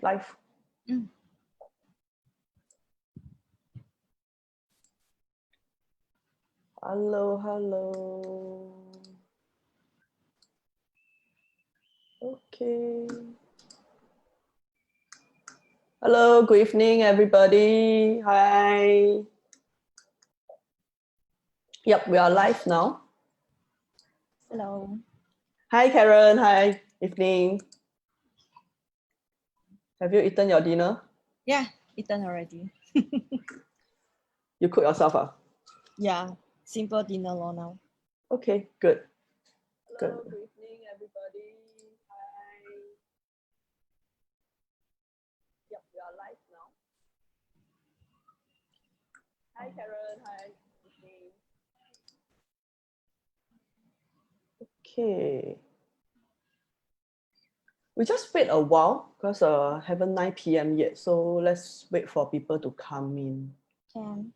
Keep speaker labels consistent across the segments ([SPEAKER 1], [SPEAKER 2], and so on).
[SPEAKER 1] live. Hello. Okay. Hello, good evening, everybody. Hi. Yep, we are live now.
[SPEAKER 2] Hello.
[SPEAKER 1] Hi, Karen. Hi, evening. Have you eaten your dinner?
[SPEAKER 2] Yeah, eaten already.
[SPEAKER 1] You cook yourself, ah?
[SPEAKER 2] Yeah, simple dinner now.
[SPEAKER 1] Okay, good. Hello, good evening, everybody. Hi. Yep, we are live now. Hi, Karen. Hi, evening. Okay. We just wait a while because haven't 9 p.m. yet. So let's wait for people to come in.
[SPEAKER 2] Can.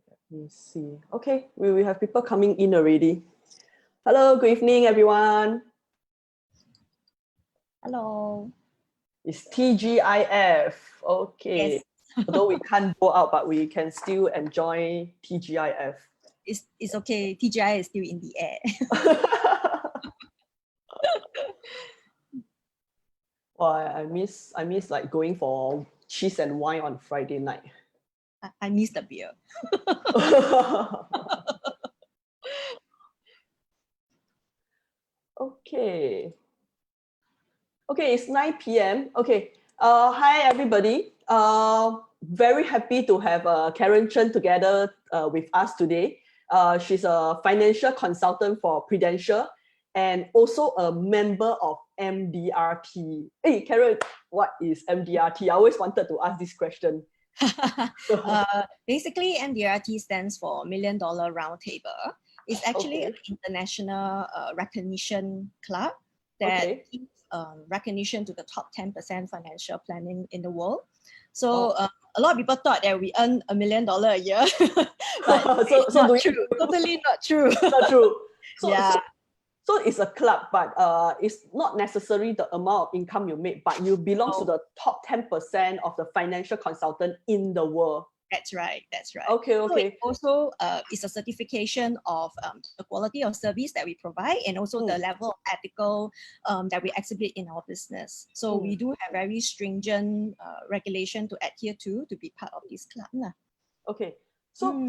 [SPEAKER 1] Let me see. Okay, we have people coming in already. Hello, good evening, everyone.
[SPEAKER 2] Hello.
[SPEAKER 1] It's TGIF. Okay.
[SPEAKER 2] Yes.
[SPEAKER 1] Although we can't go out, but we can still enjoy TGIF.
[SPEAKER 2] It's okay. TGI is still in the air.
[SPEAKER 1] Well, I miss like going for cheese and wine on Friday night.
[SPEAKER 2] I miss the beer.
[SPEAKER 1] Okay. Okay, it's 9 p.m. Okay. Hi, everybody. Very happy to have Karen Chen together with us today. She's a financial consultant for Prudential and also a member of MDRT. Hey, Karen, what is MDRT? I always wanted to ask this question.
[SPEAKER 2] Basically, MDRT stands for Million Dollar Roundtable. It's actually
[SPEAKER 1] Okay.
[SPEAKER 2] an international recognition club that
[SPEAKER 1] Okay.
[SPEAKER 2] gives recognition to the top 10% financial planning in the world. So a lot of people thought that we earn $1 million a year, but it's not true. Totally not true.
[SPEAKER 1] Not true. So,
[SPEAKER 2] yeah.
[SPEAKER 1] So it's a club, but it's not necessarily the amount of income you make, but you belong to the top 10% of the financial consultant in the world.
[SPEAKER 2] That's right. That's right.
[SPEAKER 1] Okay.
[SPEAKER 2] So it also is a certification of the quality of service that we provide and also the level of ethical that we exhibit in our business. So we do have very stringent regulation to adhere to be part of this club.
[SPEAKER 1] Okay. So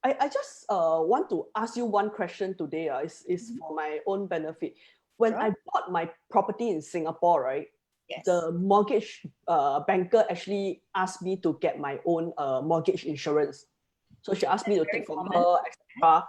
[SPEAKER 1] I just want to ask you one question today. Is for my own benefit. When I bought my property in Singapore, right?
[SPEAKER 2] Yes.
[SPEAKER 1] The mortgage banker actually asked me to get my own mortgage insurance. So she asked me to take from her, etc.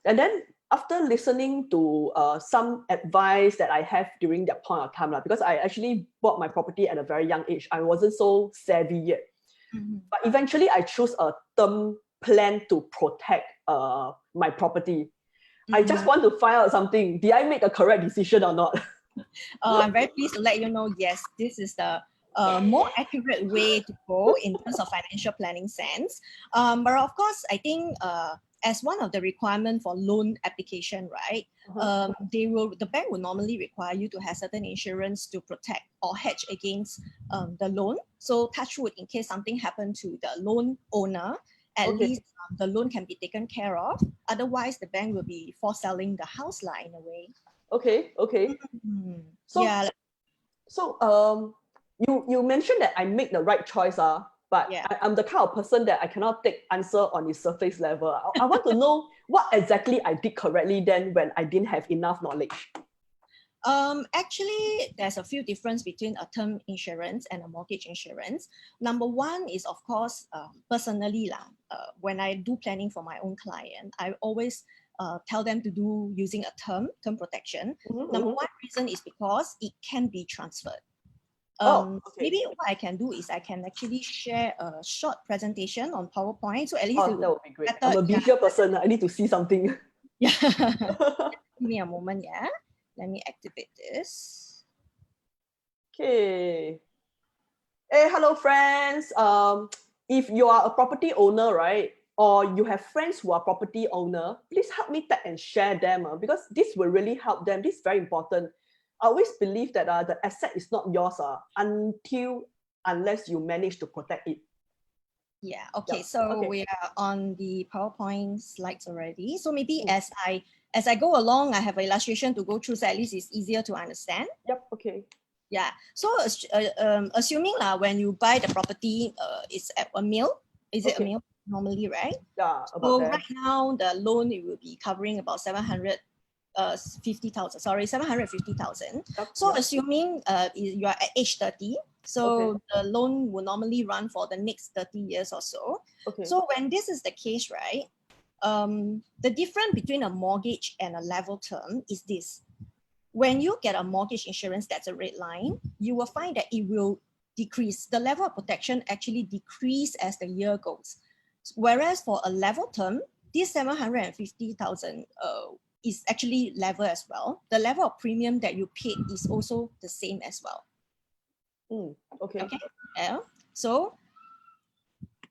[SPEAKER 1] And then after listening to some advice that I have during that point of time, because I actually bought my property at a very young age, I wasn't so savvy yet. But eventually I chose a term plan to protect my property. I just want to find out something. Did I make a correct decision or not?
[SPEAKER 2] I'm very pleased to let you know, yes, this is the more accurate way to go in terms of financial planning sense. But of course, I think as one of the requirements for loan application, right? The bank will normally require you to have certain insurance to protect or hedge against the loan. So touch wood, in case something happened to the loan owner, at least the loan can be taken care of. Otherwise, the bank will be for selling the house in a way.
[SPEAKER 1] Okay. So,
[SPEAKER 2] yeah.
[SPEAKER 1] So you mentioned that I make the right choice, but
[SPEAKER 2] yeah.
[SPEAKER 1] I'm the kind of person that I cannot take answer on the surface level. I want to know what exactly I did correctly then when I didn't have enough knowledge.
[SPEAKER 2] Actually, there's a few difference between a term insurance and a mortgage insurance. Number one is, of course, personally, when I do planning for my own client, I always tell them to do using a term protection. Number one reason is because it can be transferred. Maybe what I can do is I can actually share a short presentation on PowerPoint. So at least
[SPEAKER 1] that would be great. I'm a visual person. I need to see something.
[SPEAKER 2] Yeah. Give me a moment, yeah. Let me activate this.
[SPEAKER 1] Okay. Hey, hello friends. If you are a property owner, right, or you have friends who are property owner, please help me tag and share them, because this will really help them. This is very important. I always believe that the asset is not yours unless you manage to protect it.
[SPEAKER 2] Yeah, okay,
[SPEAKER 1] Yep.
[SPEAKER 2] so
[SPEAKER 1] Okay.
[SPEAKER 2] we are on the PowerPoint slides already. So maybe as I go along, I have an illustration to go through, so at least it's easier to understand.
[SPEAKER 1] Yep, okay.
[SPEAKER 2] Yeah, so assuming when you buy the property, it's at a mil, is it a mil normally, right?
[SPEAKER 1] Yeah, about
[SPEAKER 2] So
[SPEAKER 1] there.
[SPEAKER 2] right now the loan, it will be covering about 750,000. Sorry, 750,000.
[SPEAKER 1] Yep,
[SPEAKER 2] So
[SPEAKER 1] yep.
[SPEAKER 2] assuming you are at age 30, so the loan will normally run for the next 30 years or so.
[SPEAKER 1] Okay.
[SPEAKER 2] So when this is the case, right, the difference between a mortgage and a level term is this. When you get a mortgage insurance, that's a red line, you will find that it will decrease. The level of protection actually decrease as the year goes. Whereas for a level term, this 750,000 is actually level as well. The level of premium that you paid is also the same as well.
[SPEAKER 1] Okay.
[SPEAKER 2] Okay. Yeah. So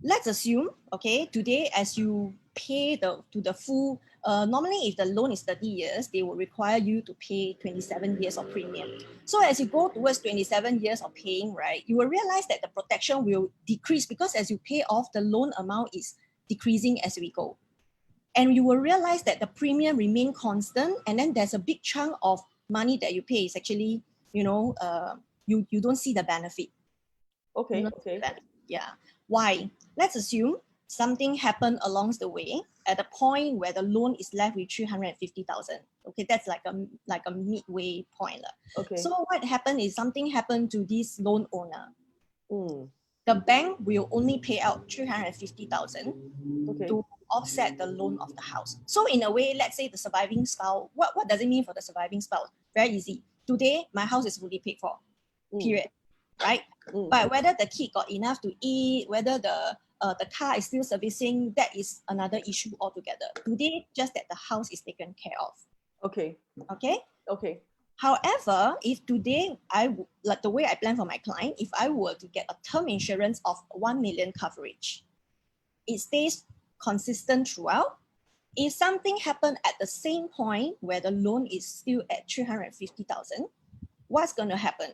[SPEAKER 2] let's assume, okay, today as you pay to the full, normally if the loan is 30 years, they will require you to pay 27 years of premium. So as you go towards 27 years of paying, right, you will realize that the protection will decrease because as you pay off, the loan amount is decreasing as we go. And you will realize that the premium remain constant, and then there's a big chunk of money that you pay is actually, you don't see the benefit.
[SPEAKER 1] Okay, okay.
[SPEAKER 2] Yeah. Why? Let's assume something happened along the way at a point where the loan is left with 350,000. Okay, that's like a midway point.
[SPEAKER 1] Okay.
[SPEAKER 2] So what happened is something happened to this loan owner. The
[SPEAKER 1] Mm.
[SPEAKER 2] bank will only pay out 350,000
[SPEAKER 1] Okay.
[SPEAKER 2] to offset the loan of the house. So in a way, let's say the surviving spouse, what does it mean for the surviving spouse? Very easy. Today, my house is fully paid for, period, right? But whether the kid got enough to eat, whether the car is still servicing, that is another issue altogether. Today, just that the house is taken care of.
[SPEAKER 1] Okay.
[SPEAKER 2] Okay?
[SPEAKER 1] Okay.
[SPEAKER 2] However, if today like the way I plan for my client, if I were to get a term insurance of 1 million coverage, it stays consistent throughout. If something happened at the same point where the loan is still at 350,000, what's going to happen?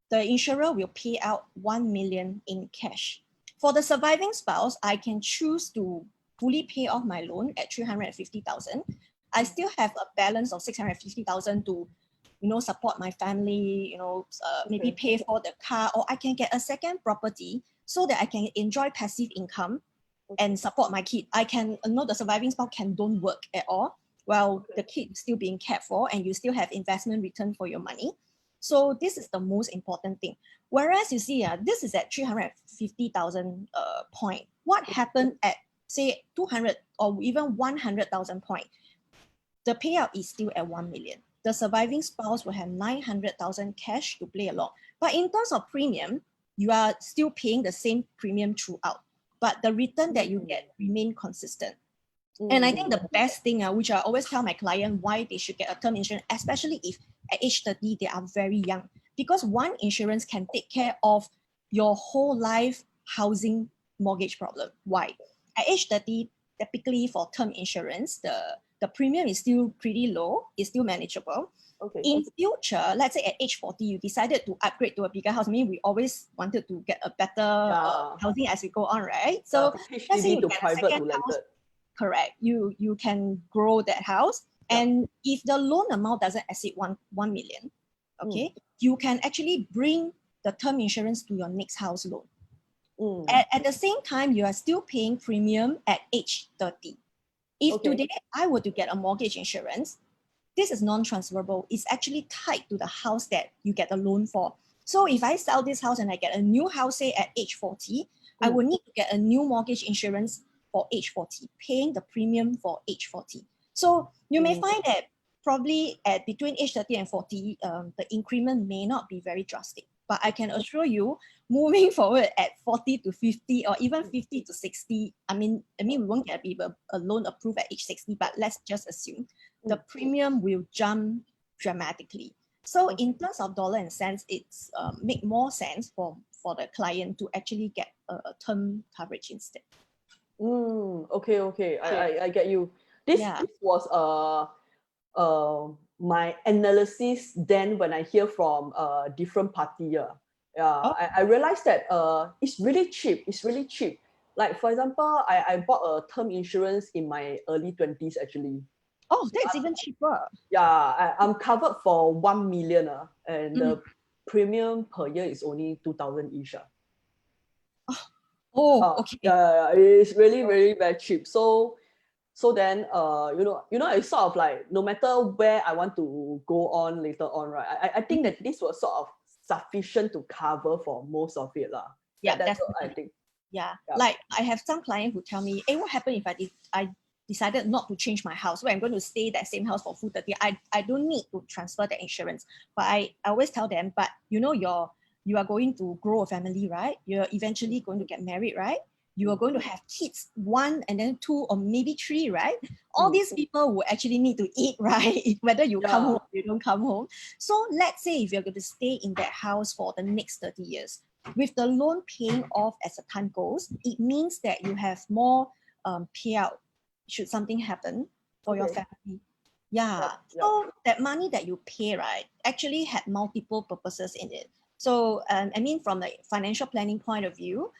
[SPEAKER 2] The insurer will pay out 1 million in cash. For the surviving spouse, I can choose to fully pay off my loan at 350,000. I still have a balance of 650,000 to, support my family, maybe pay for the car, or I can get a second property so that I can enjoy passive income and support my kid. I can know the surviving spouse don't work at all while the kid is still being cared for, and you still have investment return for your money. So this is the most important thing. Whereas you see, this is at 350,000 point. What happened at say 200 or even 100,000 point? The payout is still at 1 million. The surviving spouse will have 900,000 cash to play along. But in terms of premium, you are still paying the same premium throughout, but the return that you get remain consistent. And I think the best thing, which I always tell my client why they should get a term insurance, especially if at age 30, they are very young, because one insurance can take care of your whole life housing mortgage problem. Why? At age 30, typically for term insurance, the premium is still pretty low, it's still manageable.
[SPEAKER 1] Okay.
[SPEAKER 2] In future, let's say at age 40, you decided to upgrade to a bigger house. I mean, we always wanted to get a better housing as we go on, right? So let's say you
[SPEAKER 1] to
[SPEAKER 2] get a
[SPEAKER 1] private
[SPEAKER 2] second
[SPEAKER 1] to
[SPEAKER 2] house,
[SPEAKER 1] landed.
[SPEAKER 2] correct. You can grow that house. And if the loan amount doesn't exceed 1 million, okay, you can actually bring the term insurance to your next house loan. At the same time, you are still paying premium at age 30. If today I were to get a mortgage insurance, this is non-transferable. It's actually tied to the house that you get a loan for. So if I sell this house and I get a new house, say at age 40, I will need to get a new mortgage insurance for age 40, paying the premium for age 40. So you may find that probably at between age 30 and 40, the increment may not be very drastic. But I can assure you, moving forward at 40 to 50 or even 50 to 60, I mean we won't get a loan approved at age 60, but let's just assume the premium will jump dramatically. So in terms of dollar and cents, it's make more sense for the client to actually get a term coverage instead.
[SPEAKER 1] Okay, okay. I get you. This
[SPEAKER 2] Yeah.
[SPEAKER 1] this was my analysis then when I hear from different party. Yeah,
[SPEAKER 2] Oh,
[SPEAKER 1] I realized that it's really cheap. It's really cheap. Like for example, I bought a term insurance in my early 20s actually.
[SPEAKER 2] oh,
[SPEAKER 1] So
[SPEAKER 2] that's even cheaper.
[SPEAKER 1] yeah, I'm covered for 1 million, and
[SPEAKER 2] Mm.
[SPEAKER 1] the premium per year is only 2,000 each.
[SPEAKER 2] Oh, okay.
[SPEAKER 1] Yeah, it's really, really very cheap. So then it's sort of like no matter where I want to go on later on, right? I think that this was sort of sufficient to cover for most of it. Lah.
[SPEAKER 2] Yeah,
[SPEAKER 1] That's what I
[SPEAKER 2] definitely.
[SPEAKER 1] think.
[SPEAKER 2] Yeah,
[SPEAKER 1] Yeah.
[SPEAKER 2] like I have some client who tell me, "Hey, what happened if I decided not to change my house? Where I'm going to stay that same house for full 30. I don't need to transfer the insurance." But I always tell them, but you are going to grow a family, right? You're eventually going to get married, right? You are going to have kids, one and then two or maybe three, right? All
[SPEAKER 1] Mm.
[SPEAKER 2] these people will actually need to eat, right? Whether you come home
[SPEAKER 1] Yeah.
[SPEAKER 2] or you don't come home. So let's say if you're going to stay in that house for the next 30 years, with the loan paying off as the time goes, it means that you have more payout should something happen for your
[SPEAKER 1] Okay.
[SPEAKER 2] family. Yeah.
[SPEAKER 1] Yep. Yep.
[SPEAKER 2] So that money that you pay, right, actually had multiple purposes in it. So I mean, from the financial planning point of view,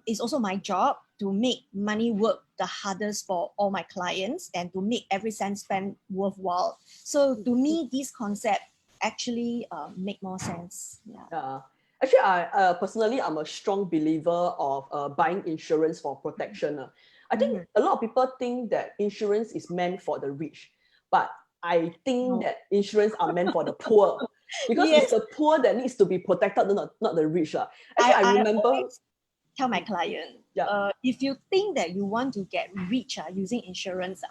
[SPEAKER 2] it's also my job to make money work the hardest for all my clients and to make every cent spent worthwhile. So to me, this concept actually make more sense. Yeah.
[SPEAKER 1] Yeah. Actually, I personally, I'm a strong believer of buying insurance for protection. I think
[SPEAKER 2] Mhm.
[SPEAKER 1] a lot of people think that insurance is meant for the rich, but I think
[SPEAKER 2] No.
[SPEAKER 1] that insurance are meant for the poor because it's
[SPEAKER 2] Yes,
[SPEAKER 1] the poor that needs to be protected, not the rich. Actually, I
[SPEAKER 2] I
[SPEAKER 1] remember,
[SPEAKER 2] always tell my client,
[SPEAKER 1] yeah.
[SPEAKER 2] if you think that you want to get rich using insurance,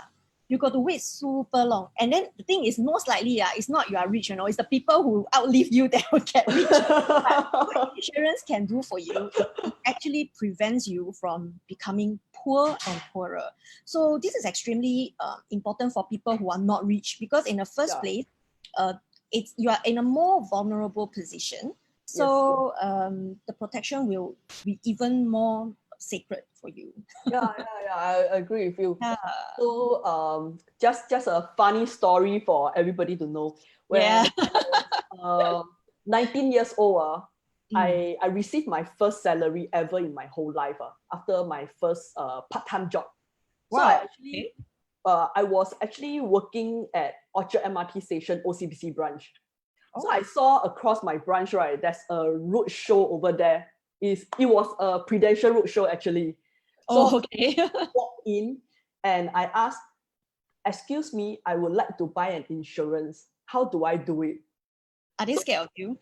[SPEAKER 2] you got to wait super long. And then the thing is, most likely, it's not you are rich, it's the people who outlive you that will get rich. But what insurance can do for you, it actually prevents you from becoming poor and poorer. So this is extremely important for people who are not rich because in the first
[SPEAKER 1] Yeah.
[SPEAKER 2] place, uh, you are in a more vulnerable position.
[SPEAKER 1] Yes.
[SPEAKER 2] So the protection will be even more sacred for you.
[SPEAKER 1] Yeah. I agree with you.
[SPEAKER 2] Yeah.
[SPEAKER 1] So just a funny story for everybody to know.
[SPEAKER 2] Yeah.
[SPEAKER 1] When I was 19 years old,
[SPEAKER 2] Mm.
[SPEAKER 1] I received my first salary ever in my whole life after my first part-time job. So
[SPEAKER 2] Wow. Okay.
[SPEAKER 1] I was actually working at Orchard MRT station OCBC branch. So
[SPEAKER 2] Oh.
[SPEAKER 1] I saw across my branch, right, there's a road show over there. It was a Prudential road show actually. So
[SPEAKER 2] Oh, okay.
[SPEAKER 1] I walked in and I asked, excuse me, I would like to buy an insurance. How do I do it?
[SPEAKER 2] Are they
[SPEAKER 1] So,
[SPEAKER 2] scared of you?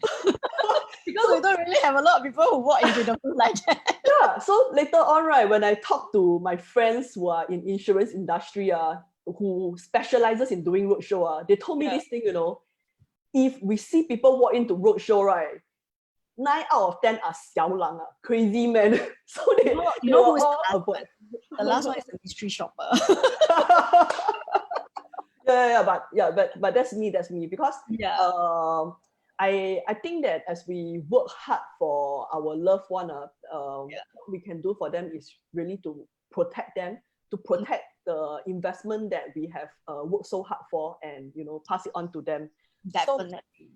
[SPEAKER 2] Because we
[SPEAKER 1] so
[SPEAKER 2] don't really have a lot of people who walk into the booth like that.
[SPEAKER 1] yeah, so later on, right, when I talk to my friends who are in insurance industry, who specializes in doing roadshow, they told me
[SPEAKER 2] Yeah.
[SPEAKER 1] this thing, if we see people walk into roadshow, right, 9 out of 10 are 小狼, crazy man. So
[SPEAKER 2] You know, you
[SPEAKER 1] they
[SPEAKER 2] know
[SPEAKER 1] were
[SPEAKER 2] who is the
[SPEAKER 1] all
[SPEAKER 2] last one?
[SPEAKER 1] avoid.
[SPEAKER 2] The last one is the mystery shopper.
[SPEAKER 1] But that's me. That's me because
[SPEAKER 2] Yeah.
[SPEAKER 1] um, I think that as we work hard for our loved one,
[SPEAKER 2] Yeah.
[SPEAKER 1] what we can do for them is really to protect them, to protect the investment that we have worked so hard for, and pass it on to them. So
[SPEAKER 2] Definitely.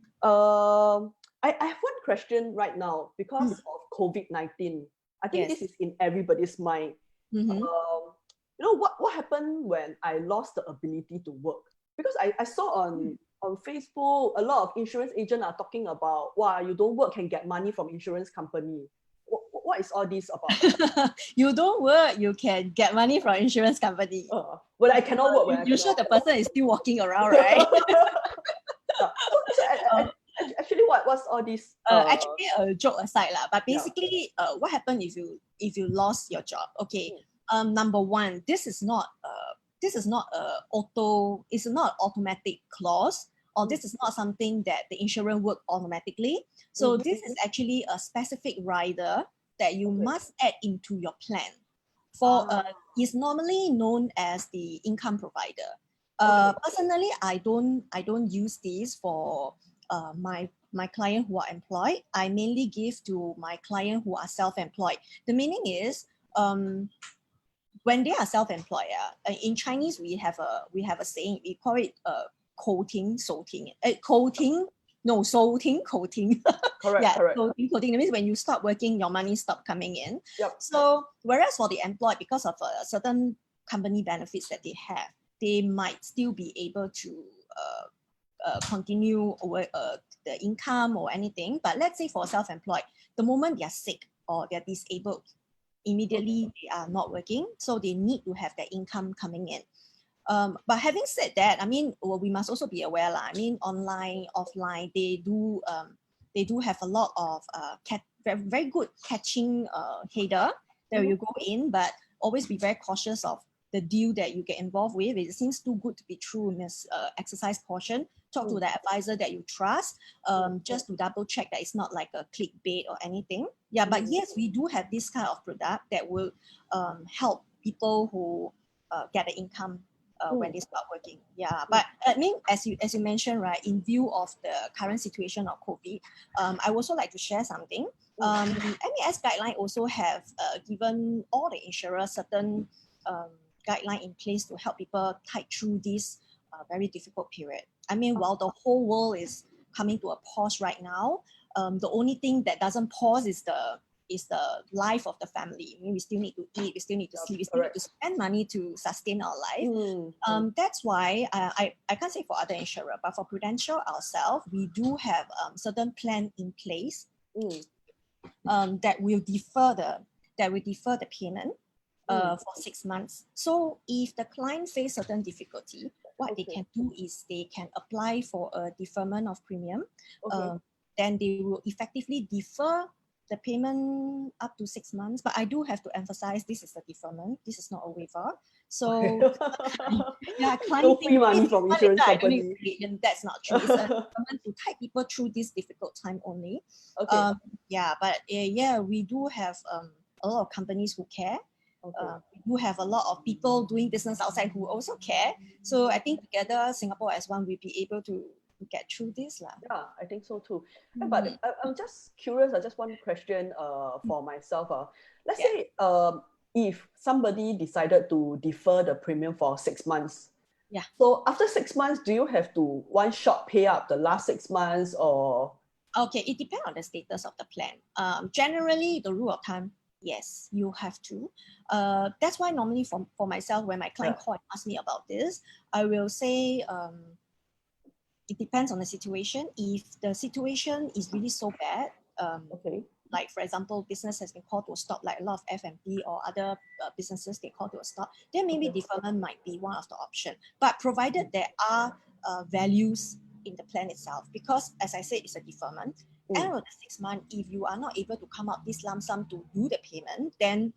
[SPEAKER 1] I have one question right now because
[SPEAKER 2] Mm.
[SPEAKER 1] of COVID-19. I think this
[SPEAKER 2] Yes.
[SPEAKER 1] is in everybody's mind.
[SPEAKER 2] Mm-hmm.
[SPEAKER 1] What happened when I lost the ability to work? Because I saw on Facebook a lot of insurance agents are talking about, wow, you don't work can get money from insurance company. What is all this about?
[SPEAKER 2] You don't work, you can get money from insurance company.
[SPEAKER 1] When I cannot work, when I
[SPEAKER 2] You sure
[SPEAKER 1] cannot
[SPEAKER 2] the person is still walking around, right?
[SPEAKER 1] work. Yeah. Actually, what's all this?
[SPEAKER 2] Actually, joke aside lah, but
[SPEAKER 1] Yeah.
[SPEAKER 2] basically, what happened if you lost your job? Okay,
[SPEAKER 1] Mm.
[SPEAKER 2] number one, this is not it's not automatic clause, or
[SPEAKER 1] Mm.
[SPEAKER 2] this is not something that the insurance work automatically. So
[SPEAKER 1] Mhm.
[SPEAKER 2] this is actually a specific rider that you
[SPEAKER 1] Okay.
[SPEAKER 2] must add into your plan. For
[SPEAKER 1] Ah,
[SPEAKER 2] is normally known as the income provider.
[SPEAKER 1] okay.
[SPEAKER 2] Personally, I don't use this for my client who are employed. I mainly give to my client who are self-employed. The meaning is, um, when they are self-employed, in Chinese we have a saying, we call it coating, coating.
[SPEAKER 1] Correct,
[SPEAKER 2] Yeah,
[SPEAKER 1] correct.
[SPEAKER 2] coating. That means when you stop working, your money stop coming in.
[SPEAKER 1] Yep.
[SPEAKER 2] So whereas for the employed, because of certain company benefits that they have, they might still be able to continue the income or anything. But let's say for self-employed, the moment they're sick or they're disabled, immediately they are not working, so they need to have their income coming in. But having said that, I mean, we must also be aware, I mean, online, offline, they do have a lot of very, very good catching header that you go in, but always be very cautious of the deal that you get involved with. It seems too good to be true in this exercise portion. Talk to the advisor that you trust, just to double check that it's not like a clickbait or anything. Yeah, but yes, we do have this kind of product that will help people who get the income when they start working. Yeah, but I mean, as you mentioned, right, in view of the current situation of COVID, I would also like to share something. MES guideline also have given all the insurers certain guideline in place to help people tide through this very difficult period. I mean, while the whole world is coming to a pause right now, the only thing that doesn't pause is the life of the family. I mean, we still need to eat, we still need to sleep, we still need to spend money to sustain our life. That's why I can't say for other insurer, but for Prudential ourselves, we do have certain plan in place that will defer the payment for 6 months. So if the client face certain difficulty, what they can do is they can apply for a deferment of premium. Then they will effectively defer the payment up to 6 months. But I do have to emphasize, this is a deferment. This is not a waiver. So yeah, client
[SPEAKER 1] no free money from insurance company.
[SPEAKER 2] And that's not true. It's a deferment to tide people through this difficult time only. Yeah, but yeah, we do have a lot of companies who care. We do have a lot of people doing business outside who also care. So I think together, Singapore as one, will be able to get through this.
[SPEAKER 1] Yeah, I think so too. But I'm just curious, just one question for myself. Let's say if somebody decided to defer the premium for 6 months.
[SPEAKER 2] Yeah.
[SPEAKER 1] So after 6 months, do you have to one shot pay up the last 6 months or?
[SPEAKER 2] Okay, it depends on the status of the plan. Generally, the rule of thumb, yes, you have to. That's why normally for myself, when my client call and ask me about this, I will say it depends on the situation. If the situation is really so bad, like for example, business has been called to a stop, like a lot of F&B or other businesses, they call to a stop, then maybe deferment might be one of the option. But provided there are values in the plan itself, because as I said, it's a deferment. End of the 6 months, if you are not able to come up this lump sum to do the payment, then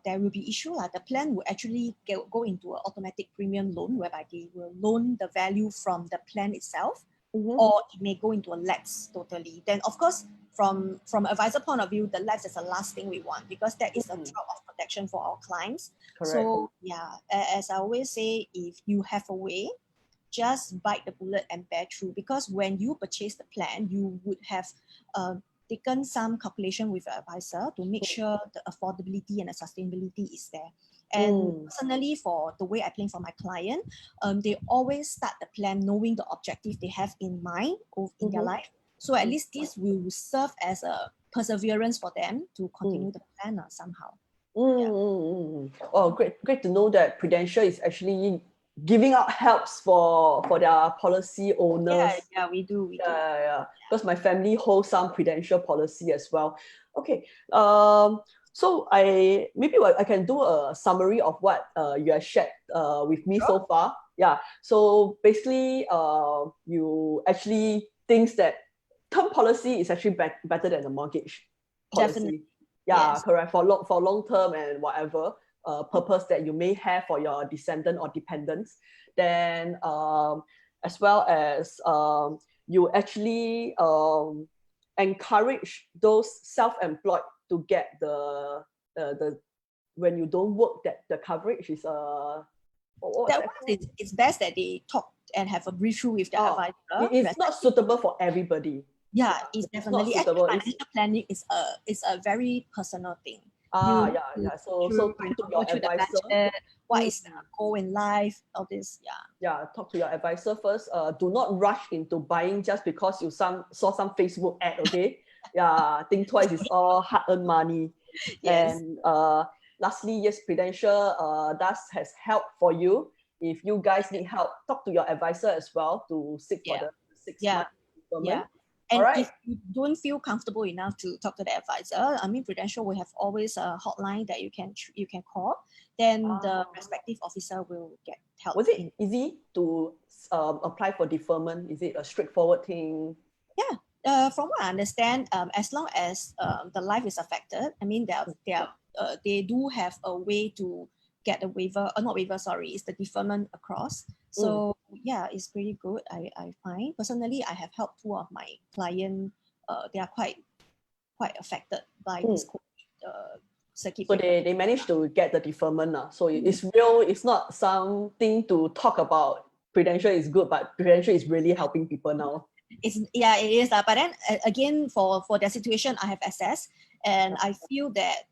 [SPEAKER 2] there will be issue. The plan will actually go into an automatic premium loan, whereby they will loan the value from the plan itself, or it may go into a lapse totally. Then of course, from advisor point of view, the lapse is the last thing we want, because that is a drop of protection for our clients. Correct. So yeah, as I always say, if you have a way, just bite the bullet and bear through, because when you purchase the plan, you would have taken some calculation with your advisor to make sure the affordability and the sustainability is there. And personally, for the way I plan for my client, they always start the plan knowing the objective they have in mind in their life. So at least this will serve as a perseverance for them to continue the plan somehow.
[SPEAKER 1] Oh, great to know that Prudential is actually giving out helps for their policy owners.
[SPEAKER 2] Yeah, we do.
[SPEAKER 1] Yeah. Because my family holds some Prudential policy as well. Okay. So I can do a summary of what you have shared with me so far. Yeah. So basically, you actually think that term policy is actually better than the mortgage policy.
[SPEAKER 2] Definitely.
[SPEAKER 1] Yeah, yes. Correct. For long term and whatever purpose that you may have for your descendant or dependents, then as well as you actually encourage those self-employed to get the when you don't work, that the coverage is
[SPEAKER 2] it's best that they talk and have a brief through with their advisor.
[SPEAKER 1] It's not suitable for everybody.
[SPEAKER 2] Yeah, it's definitely. Actually, financial planning is a very personal thing. You
[SPEAKER 1] So talk to
[SPEAKER 2] go
[SPEAKER 1] your
[SPEAKER 2] through the
[SPEAKER 1] advisor.
[SPEAKER 2] budget, what is the goal in life, all this.
[SPEAKER 1] Talk to your advisor first. Do not rush into buying just because you saw some Facebook ad, okay? Think twice, it's all hard-earned money.
[SPEAKER 2] Yes.
[SPEAKER 1] And lastly, yes, Prudential has help for you. If you guys need help, talk to your advisor as well to seek for the 6-month deferment.
[SPEAKER 2] And
[SPEAKER 1] All right.
[SPEAKER 2] if you don't feel comfortable enough to talk to the advisor, I mean, Prudential will have always a hotline that you can call. Then the respective officer will get help.
[SPEAKER 1] Was it easy to apply for deferment? Is it a straightforward thing?
[SPEAKER 2] Yeah. From what I understand, as long as the life is affected, I mean, they do have a way to get a waiver, not waiver, sorry, it's the deferment across. So yeah, it's pretty good. I find personally, I have helped 2 of my clients. They are quite affected by this circuit breaker.
[SPEAKER 1] So they managed to get the deferment. So it's real. It's not something to talk about. Prudential is good, but Prudential is really helping people now.
[SPEAKER 2] It is. But then again, for their situation, I have assessed, and I feel that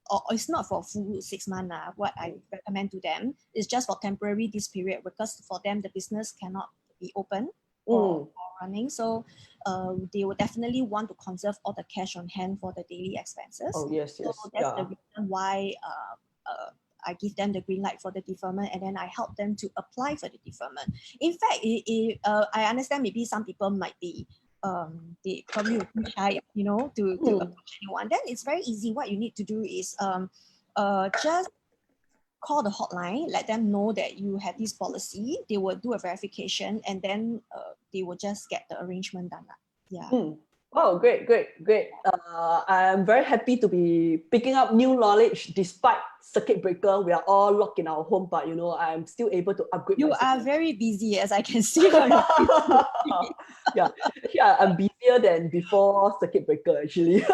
[SPEAKER 2] or it's not for full 6 months. What I recommend to them is just for temporary this period, because for them the business cannot be open or running. So they will definitely want to conserve all the cash on hand for the daily expenses.
[SPEAKER 1] Oh yes.
[SPEAKER 2] So that's the reason why I give them the green light for the deferment, and then I help them to apply for the deferment. In fact, I understand maybe some people might be they probably will be shy, to approach anyone. Then it's very easy. What you need to do is just call the hotline, let them know that you have this policy. They will do a verification, and then they will just get the arrangement done.
[SPEAKER 1] Oh, great. I'm very happy to be picking up new knowledge despite circuit breaker. We are all locked in our home, but I'm still able to upgrade.
[SPEAKER 2] You are very busy, as I can see.
[SPEAKER 1] Yeah, I'm busier than before circuit breaker actually.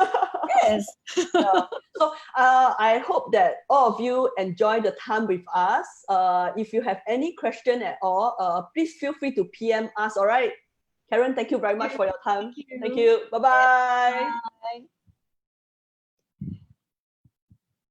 [SPEAKER 2] Yes.
[SPEAKER 1] So I hope that all of you enjoy the time with us. If you have any question at all, please feel free to PM us. All right. Karen, thank you very much for your time. Thank you. Bye-bye.
[SPEAKER 2] Bye.